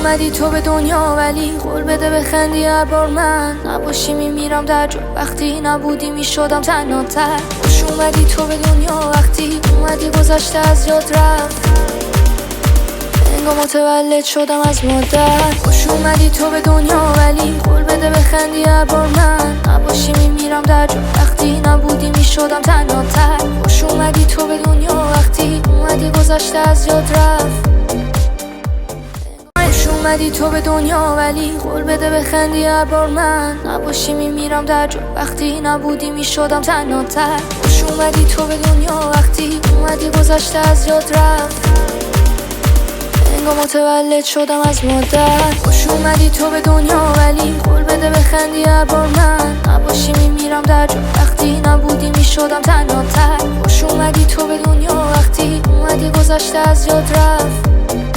اومدی تو به دنیا ولی قول بده بخندی هر بار من نباشی میمیرم در جو. وقتی نبودی میشدم تنها تر. خوش اومدی تو به دنیا وقتی اومدی گذشته از یاد رفت. انگار متولد شدم از مادر. خوش اومدی تو به دنیا ولی قول بده بخندی هر بار من نباشی میمیرم در جو. وقتی نبودی میشدم تنها تر. خوش اومدی تو به دنیا وقتی اومدی گذشته از یاد رفت. خوش اومدی تو به دنیا ولی قول بده بخندی هر بار من نباشی میمیرم در جو. وقتی نبودی میشدم تنها تر. خوش اومدی تو به دنیا وقتی اومدی گذشته از یاد رفت. انگار متولد شدم از مادر. خوش اومدی تو به دنیا ولی قول بده بخندی هر بار من نباشی میمیرم در جو. وقتی نبودی میشدم تنها تر. خوش اومدی تو به دنیا وقتی اومدی گذشته از یاد رفت.